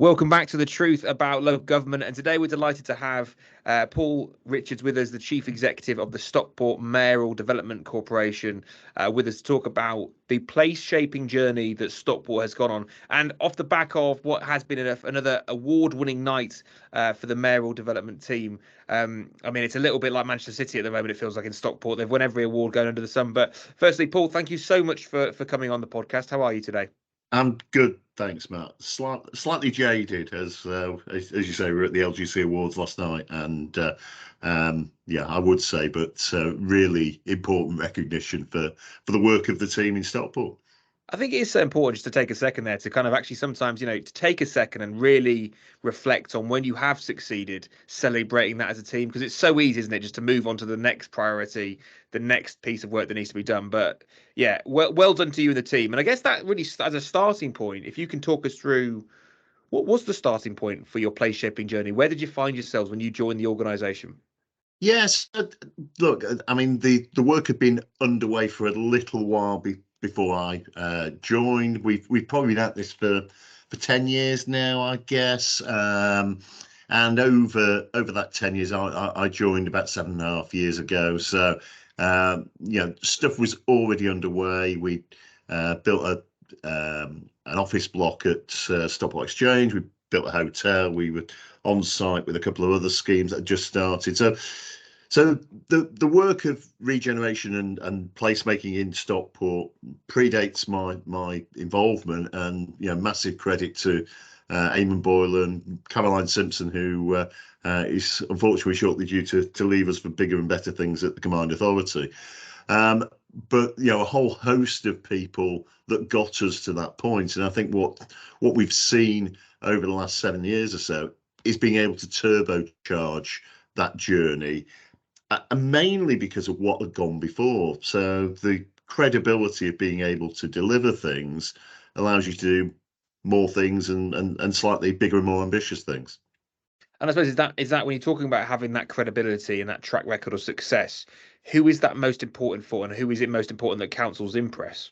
Welcome back to The Truth About Local Government. And today we're delighted to have Paul Richards with us, the Chief Executive of the Stockport Mayoral Development Corporation, with us to talk about the place-shaping journey that Stockport has gone on. And off the back of what has been another award-winning night for the mayoral development team. I mean, it's a little bit like Manchester City at the moment, it feels like, in Stockport. They've won every award going under the sun. But firstly, Paul, thank you so much for coming on the podcast. How are you today? I'm good, thanks, Matt. Slightly jaded, as you say, we were at the LGC Awards last night, and yeah, I would say, but really important recognition for the work of the team in Stockport. I think it is so important just to take a second there to kind of actually sometimes, to take a second and really reflect on when you have succeeded, celebrating that as a team, because it's so easy, isn't it, just to move on to the next priority, the next piece of work that needs to be done. But yeah, well done to you and the team. And I guess that really, as a starting point, if you can talk us through what was the starting point for your place shaping journey? Where did you find yourselves when you joined the organisation? Yes, look, I mean, the work had been underway for a little while before I joined. We've probably been at this for 10 years now, I guess. And over that 10 years, I joined about 7.5 years ago. So, stuff was already underway. We built an office block at Stockport Exchange. We built a hotel. We were on site with a couple of other schemes that had just started. So the work of regeneration and placemaking in Stockport predates my involvement, and massive credit to Eamon Boyle and Caroline Simpson, who is unfortunately shortly due to leave us for bigger and better things at the Combined Authority. But a whole host of people that got us to that point, and I think what we've seen over the last 7 years or so is being able to turbocharge that journey. Mainly because of what had gone before. So the credibility of being able to deliver things allows you to do more things and slightly bigger and more ambitious things. And I suppose is that when you're talking about having that credibility and that track record of success, who is that most important for, and who is it most important that councils impress?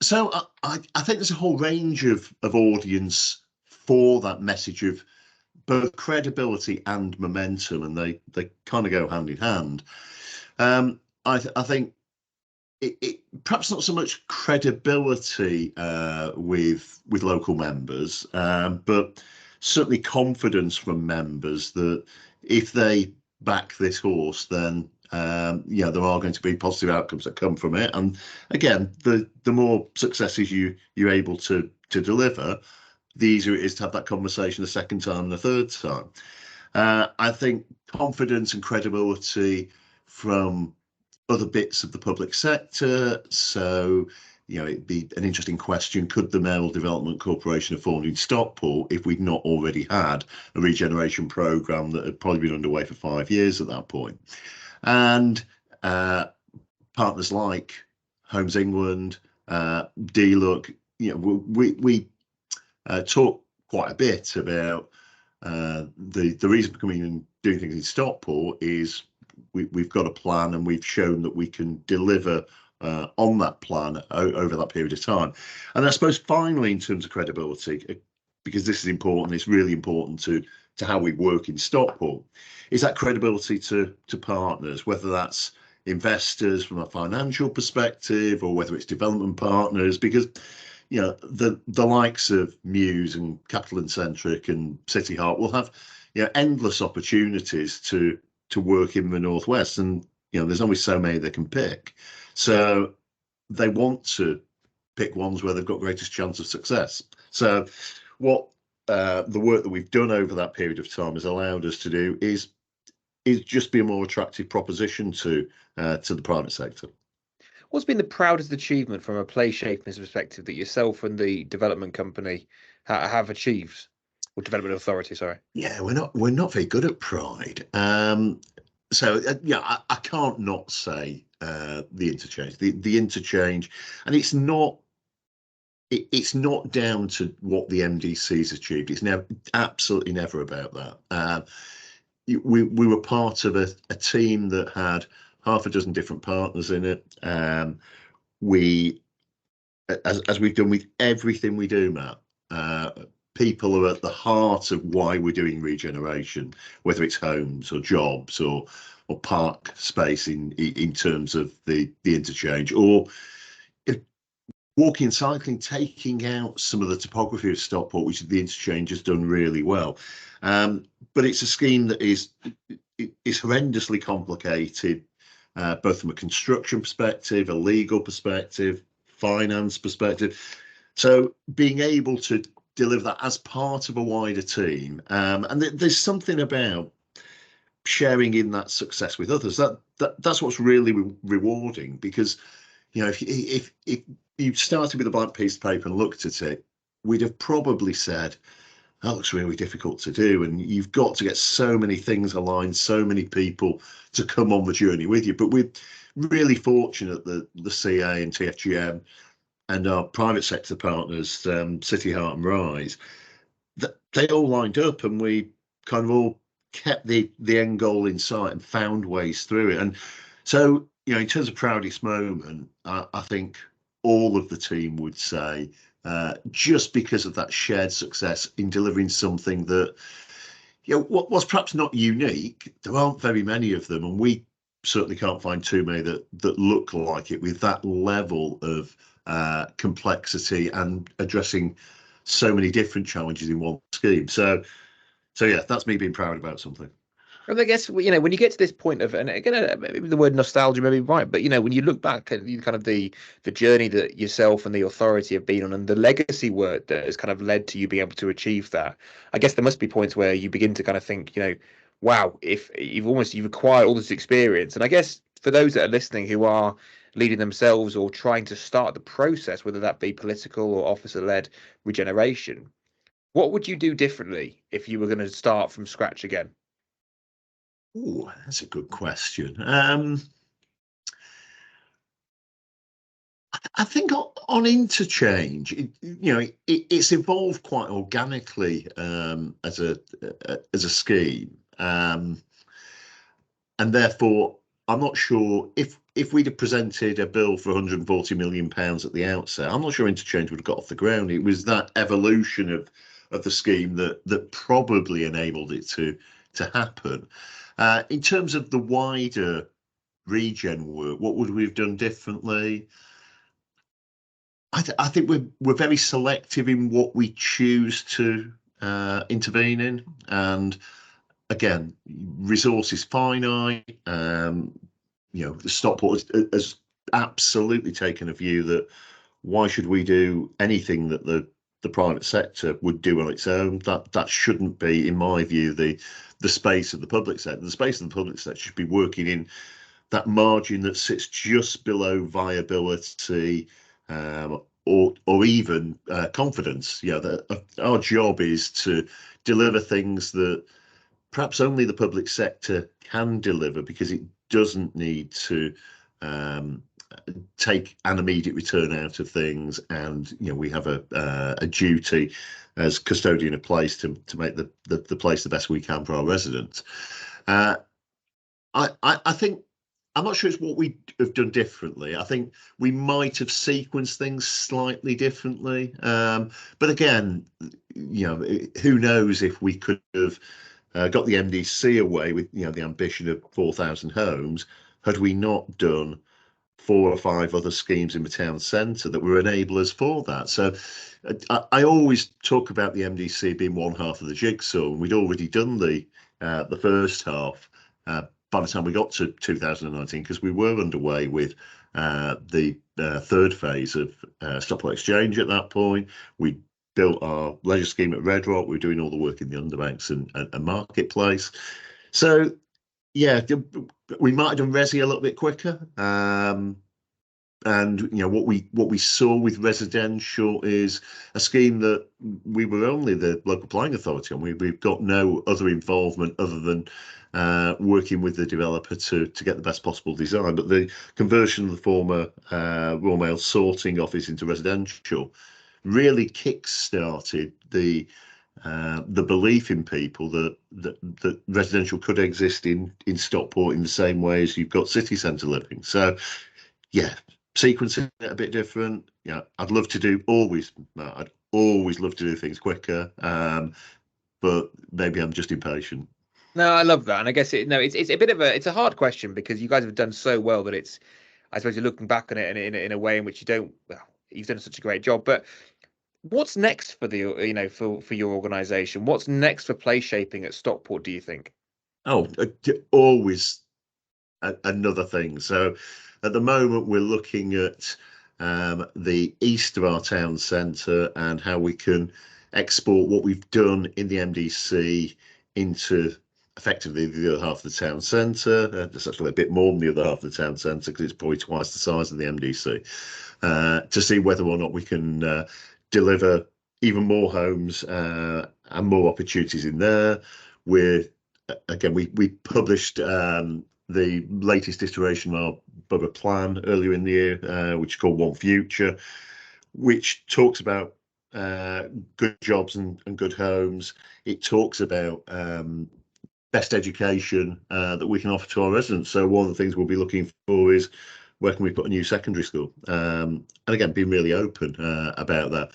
So I think there's a whole range of audience for that message of both credibility and momentum, and they kind of go hand in hand. I think it perhaps not so much credibility with local members, but certainly confidence from members that if they back this horse, then there are going to be positive outcomes that come from it. And again, the more successes you're able to deliver, the easier it is to have that conversation the second time and the third time. I think confidence and credibility from other bits of the public sector. So, it'd be an interesting question. Could the Mayoral Development Corporation have formed in Stockport if we'd not already had a regeneration programme that had probably been underway for 5 years at that point? And partners like Homes England, DLUC, we talk quite a bit about the reason for coming and doing things in Stockport is we've got a plan, and we've shown that we can deliver on that plan over that period of time. And I suppose finally, in terms of credibility, because this is important, it's really important to how we work in Stockport, is that credibility to partners, whether that's investors from a financial perspective or whether it's development partners, because the likes of Muse and Capital and Centric and City Heart will have endless opportunities to work in the Northwest, and there's only so many they can pick. So they want to pick ones where they've got greatest chance of success. So what the work that we've done over that period of time has allowed us to do is just be a more attractive proposition to the private sector. What's been the proudest achievement from a place shaping perspective that yourself and the development company have achieved, or development authority? Sorry. Yeah, we're not very good at pride. So I can't not say the interchange. The interchange, and it's not down to what the MDC's achieved. It's absolutely never about that. We were part of a team that had half a dozen different partners in it. We, as we've done with everything we do, Matt, people are at the heart of why we're doing regeneration, whether it's homes or jobs or park space in terms of the interchange, or if walking and cycling, taking out some of the topography of Stockport, which the interchange has done really well. But it's a scheme that is horrendously complicated, both from a construction perspective, a legal perspective, finance perspective. So being able to deliver that as part of a wider team, and there's something about sharing in that success with others that's what's really rewarding, because if you started with a blank piece of paper and looked at it, we'd have probably said that looks really difficult to do, and you've got to get so many things aligned, so many people to come on the journey with you. But we're really fortunate that the CA and TFGM and our private sector partners, City Heart and Rise, that they all lined up, and we kind of all kept the end goal in sight and found ways through it. And so, in terms of proudest moment, I think all of the team would say, just because of that shared success in delivering something that, was perhaps not unique. There aren't very many of them, and we certainly can't find too many that look like it, with that level of complexity and addressing so many different challenges in one scheme. So yeah, that's me being proud about something. Well, I guess, when you get to this point of, and again, maybe the word nostalgia may be right, but when you look back at kind of the journey that yourself and the authority have been on, and the legacy work that has kind of led to you being able to achieve that, I guess there must be points where you begin to kind of think, wow, if you've acquired all this experience. And I guess for those that are listening who are leading themselves or trying to start the process, whether that be political or officer-led regeneration, what would you do differently if you were going to start from scratch again? Oh, that's a good question. I think on interchange, it's evolved quite organically as a scheme, and therefore I'm not sure if we'd have presented a bill for £140 million at the outset, I'm not sure interchange would have got off the ground. It was that evolution of the scheme that probably enabled it to happen. In terms of the wider regen work, what would we have done differently? I think we're very selective in what we choose to intervene in, and again, resource is finite. The Stockport has absolutely taken a view that why should we do anything that the private sector would do on its own? That shouldn't be, in my view, the space of the public sector. The space of the public sector should be working in that margin that sits just below viability, or even confidence. Our job is to deliver things that perhaps only the public sector can deliver, because it doesn't need to take an immediate return out of things. And we have a duty as custodian of place to make the place the best we can for our residents. I think, I'm not sure it's what we have done differently. I think we might have sequenced things slightly differently. But again, who knows if we could have got the MDC away with the ambition of 4,000 homes, had we not done 4 or 5 other schemes in the town centre that were enablers for that. So I always talk about the MDC being one half of the jigsaw, and we'd already done the first half by the time we got to 2019, because we were underway with the third phase of Stockport Exchange at that point. We built our leisure scheme at Red Rock. We were doing all the work in the underbanks and marketplace. So yeah, we might have done Resi a little bit quicker. And what we saw with residential is a scheme that we were only the local planning authority on. We've got no other involvement other than working with the developer to get the best possible design. But the conversion of the former Royal Mail sorting office into residential really kick-started the belief in people that residential could exist in Stockport in the same way as you've got city centre living. So yeah, sequencing it a bit different. I'd love to do I'd always love to do things quicker, but maybe I'm just impatient. No, I love that, and I guess it's a bit of a hard question because you guys have done so well that it's, I suppose you're looking back on it in a way in which you don't. Well, you've done such a great job, but what's next for the for your organisation? What's next for play shaping at Stockport? Do you think? Oh, always another thing. So at the moment, we're looking at the east of our town centre and how we can export what we've done in the MDC into effectively the other half of the town centre. It's actually a bit more than the other half of the town centre because it's probably twice the size of the MDC. To see whether or not we can deliver even more homes and more opportunities in there. We published the latest iteration of our borough plan earlier in the year, which is called One Future, which talks about good jobs and good homes. It talks about best education that we can offer to our residents. So one of the things we'll be looking for is where can we put a new secondary school? And again, being really open about that.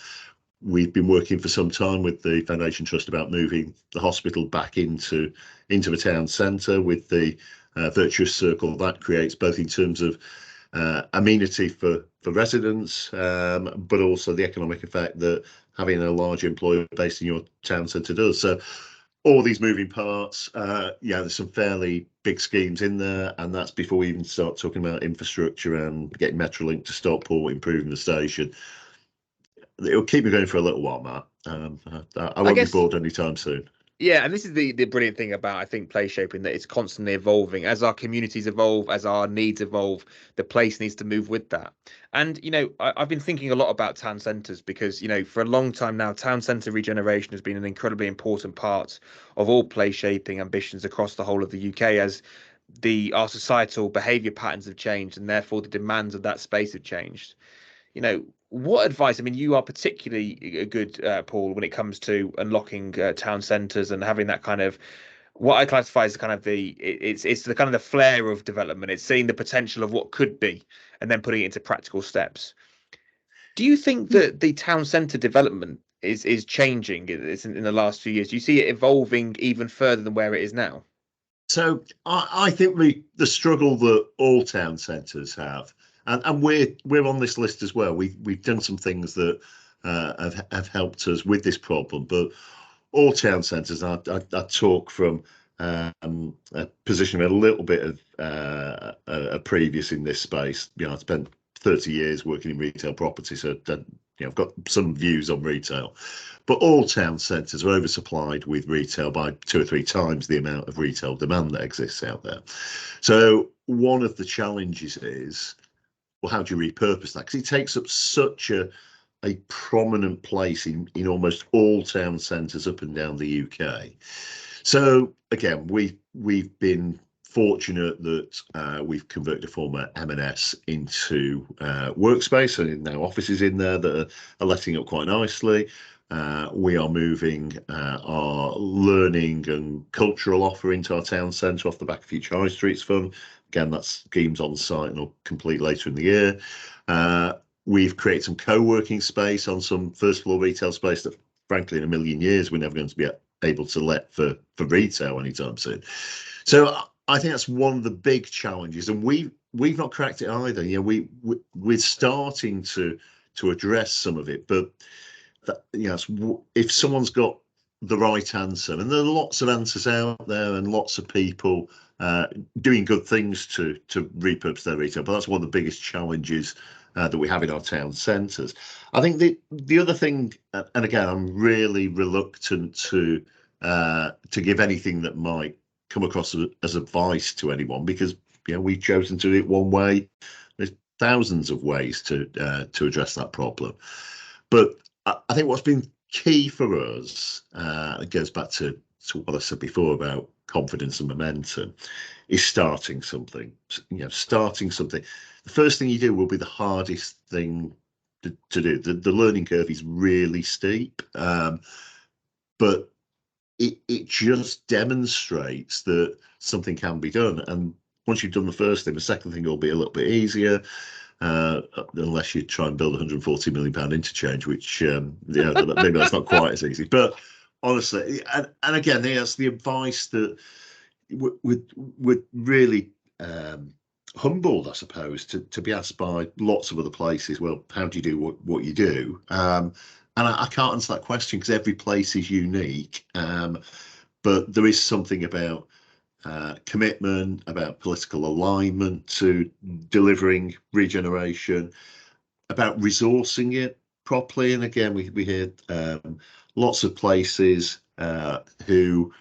We've been working for some time with the Foundation Trust about moving the hospital back into the town centre with the virtuous circle that creates, both in terms of amenity for residents, but also the economic effect that having a large employer based in your town centre does. So all these moving parts, there's some fairly big schemes in there, and that's before we even start talking about infrastructure and getting Metrolink to Stockport, improving the station. It'll keep me going for a little while, Matt. I won't be bored anytime soon. Yeah, and this is the brilliant thing about, I think, play shaping, that it's constantly evolving. As our communities evolve, as our needs evolve, the place needs to move with that. And I've been thinking a lot about town centres because for a long time now, town centre regeneration has been an incredibly important part of all play shaping ambitions across the whole of the UK, as our societal behaviour patterns have changed and therefore the demands of that space have changed. What advice? I mean, you are particularly good, Paul, when it comes to unlocking town centres and having that kind of, what I classify as kind of it's the kind of the flair of development. It's seeing the potential of what could be and then putting it into practical steps. Do you think that the town centre development is changing in the last few years? Do you see it evolving even further than where it is now? So I think the struggle that all town centres have, and we're on this list as well. We've done some things that have helped us with this problem, but all town centres. I talk from a position of a little bit of a previous in this space. I spent 30 years working in retail property, so I've got some views on retail. But all town centres are oversupplied with retail by 2 or 3 times the amount of retail demand that exists out there. So one of the challenges is, well, how do you repurpose that? Because it takes up such a prominent place in almost all town centres up and down the UK. So again, we've been fortunate that we've converted a former M&S into workspace, and now offices in there that are letting up quite nicely. We are moving our learning and cultural offer into our town centre off the back of Future High Streets Fund. Again, that scheme's on site and will complete later in the year. We've created some co-working space on some first floor retail space that, frankly, in a million years, we're never going to be able to let for retail anytime soon. So I think that's one of the big challenges, and we've not cracked it either. We're starting to address some of it, but if someone's got the right answer, and there are lots of answers out there and lots of people doing good things to repurpose their retail, but that's one of the biggest challenges that we have in our town centres. I think the other thing, and again, I'm really reluctant to give anything that might come across as advice to anyone, because we've chosen to do it one way. There's thousands of ways to address that problem, but I think what's been key for us, it goes back to what I said before about confidence and momentum, is starting something. Starting something. The first thing you do will be the hardest thing to do. The learning curve is really steep, but it just demonstrates that something can be done. And once you've done the first thing, the second thing will be a little bit easier. unless you try and build £140 million interchange, which maybe that's not quite as easy. But honestly, and again, that's the advice that we're really humbled, I suppose, to be asked by lots of other places. Well, how do you do what you do? And I can't answer that question because every place is unique. But there is something about commitment, about political alignment to delivering regeneration, about resourcing it properly. And again, we hear lots of places who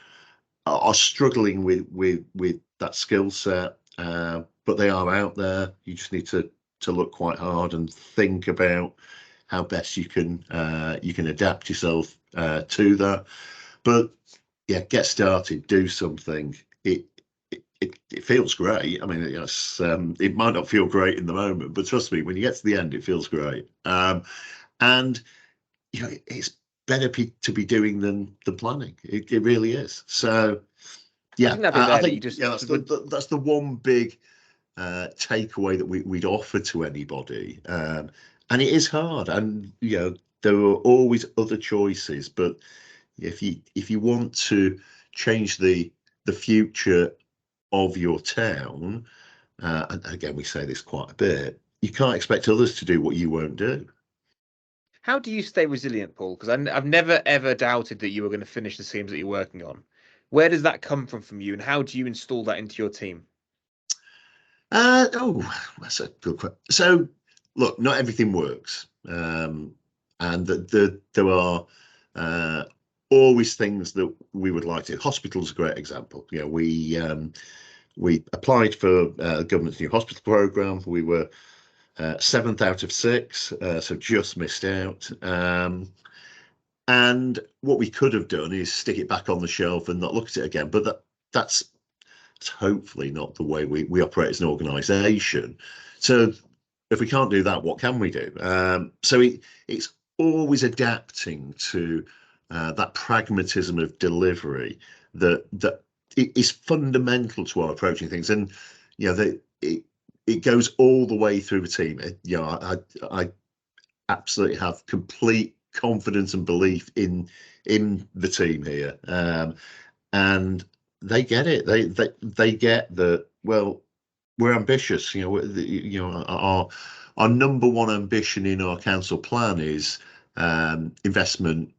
are struggling with that skill set, but they are out there. You just need to look quite hard and think about how best you can adapt yourself to that. But yeah, get started, do something. It feels great. I mean, yes, it might not feel great in the moment, but trust me, when you get to the end, it feels great. And it's better to be doing than planning. It really is. So yeah, I think that's the one big takeaway that we'd offer to anybody. And it is hard, and there are always other choices, but if you want to change the future of your town, and again, we say this quite a bit, you can't expect others to do what you won't do. How do you stay resilient, Paul? Because I've never ever doubted that you were going to finish the schemes that you're working on. Where does that come from you, and how do you install that into your team? That's a good question. So, look, not everything works, and there are always things that we would like to. Hospital's a great example. We applied for the government's new hospital programme. We were 7th out of 6, so just missed out. And what we could have done is stick it back on the shelf and not look at it again. But that's hopefully not the way we operate as an organisation. So if we can't do that, what can we do? So it's always adapting to that pragmatism of delivery that is fundamental to our approaching things. And it goes all the way through the team. I absolutely have complete confidence and belief in the team here, and they get it. They get that. Well, we're ambitious. Our number one ambition in our council plan is investment,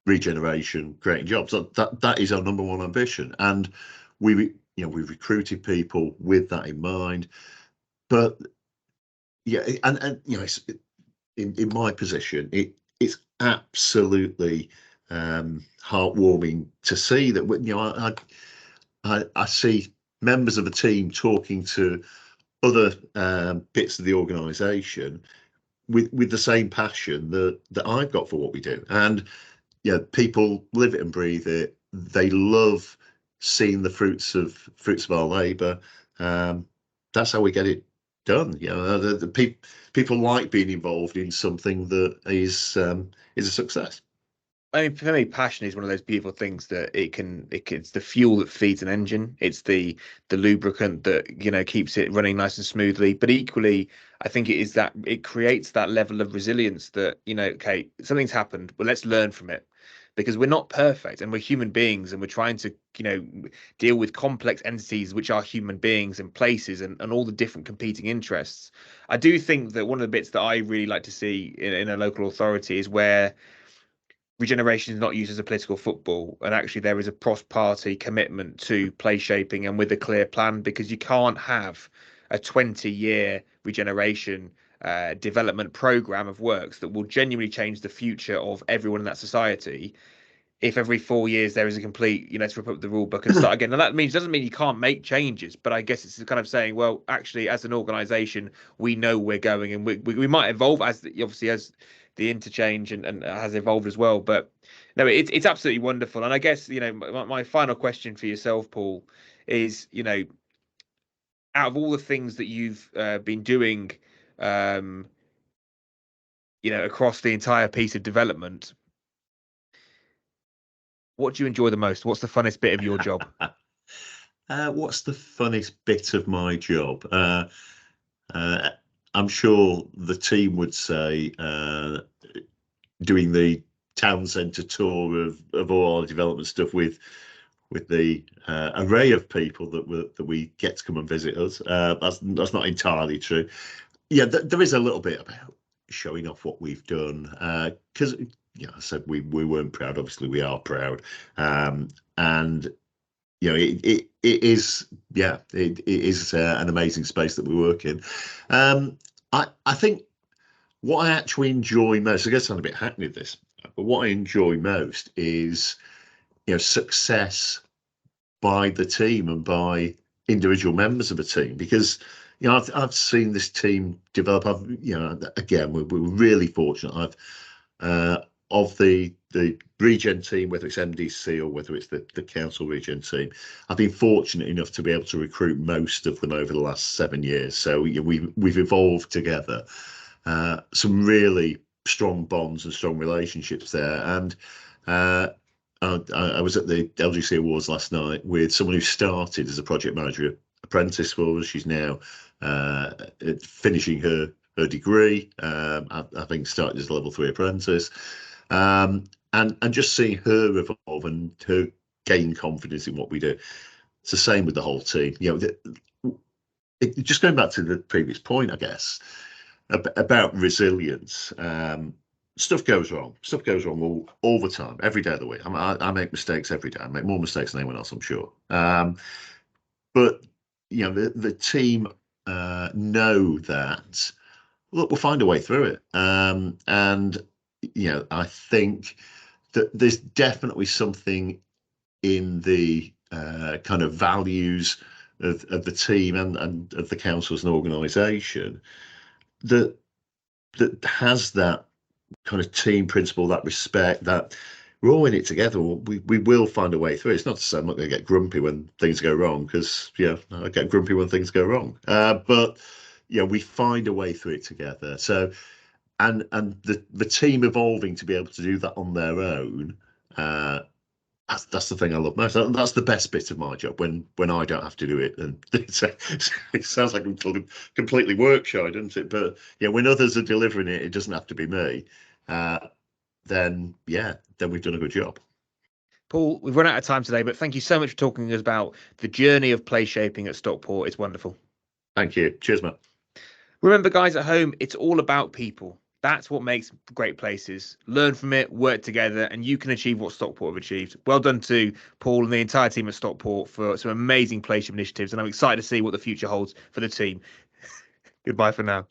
regeneration, creating jobs. That is our number one ambition, and we recruited people with that in mind. But yeah, and in my position, it's absolutely heartwarming to see that. I see members of the team talking to other bits of the organisation with the same passion that I've got for what we do, and people live it and breathe it. They love seeing the fruits of our labour. That's how we get it done. The people like being involved in something that is a success. I mean, for me, passion is one of those beautiful things that it's the fuel that feeds an engine. It's the lubricant that keeps it running nice and smoothly. But equally, I think it is that it creates that level of resilience that okay, something's happened, but let's learn from it, because we're not perfect and we're human beings, and we're trying to deal with complex entities which are human beings and places and all the different competing interests. I do think that one of the bits that I really like to see in a local authority is where regeneration is not used as a political football, and actually there is a cross-party commitment to place shaping and with a clear plan, because you can't have a 20-year regeneration development program of works that will genuinely change the future of everyone in that society if every 4 years there is a complete, to rip up the rule book and start again. Now that doesn't mean you can't make changes, but I guess it's kind of saying, well, actually, as an organisation, we know we're going, and we might evolve as the interchange and has evolved as well. But no, it's absolutely wonderful. And I guess my final question for yourself, Paul, is out of all the things that you've been doing, across the entire piece of development, what do you enjoy the most? What's the funnest bit of your job? What's the funnest bit of my job? I'm sure the team would say doing the town centre tour of all our development stuff with the array of people that we get to come and visit us. That's not entirely true. Yeah, there is a little bit about showing off what we've done because I said we weren't proud. Obviously, we are proud, and it is it is an amazing space that we work in. I think what I actually enjoy most, I guess I'm a bit hackneyed this, but what I enjoy most is success by the team and by individual members of a team, because I've seen this team develop. Again, we're really fortunate. Of the regen team, whether it's MDC or whether it's the council regen team, I've been fortunate enough to be able to recruit most of them over the last 7 years. So we've evolved together. Some really strong bonds and strong relationships there. And I was at the LGC Awards last night with someone who started as a project manager apprentice for us. She's now finishing her degree. I think started as a level 3 apprentice. And just seeing her evolve and her gain confidence in what we do. It's the same with the whole team. Just going back to the previous point, I guess, about resilience. Stuff goes wrong. Stuff goes wrong all the time, every day of the week. I make mistakes every day. I make more mistakes than anyone else, I'm sure. But the team know that, look, we'll find a way through it. And I think that there's definitely something in the kind of values of the team and of the council as an organisation that has that kind of team principle, that respect, that we're all in it together. We will find a way through. It's not to say I'm not going to get grumpy when things go wrong, because I get grumpy when things go wrong. But we find a way through it together. So, and the team evolving to be able to do that on their own. That's the thing I love most. That's the best bit of my job, when I don't have to do it. And it sounds like I'm completely work-shy, doesn't it? But when others are delivering it, it doesn't have to be me. Then we've done a good job. Paul, we've run out of time today, but thank you so much for talking to us about the journey of place shaping at Stockport. It's wonderful. Thank you. Cheers, Matt. Remember, guys at home, it's all about people. That's what makes great places. Learn from it, work together, and you can achieve what Stockport have achieved. Well done to Paul and the entire team at Stockport for some amazing place initiatives, and I'm excited to see what the future holds for the team. Goodbye for now.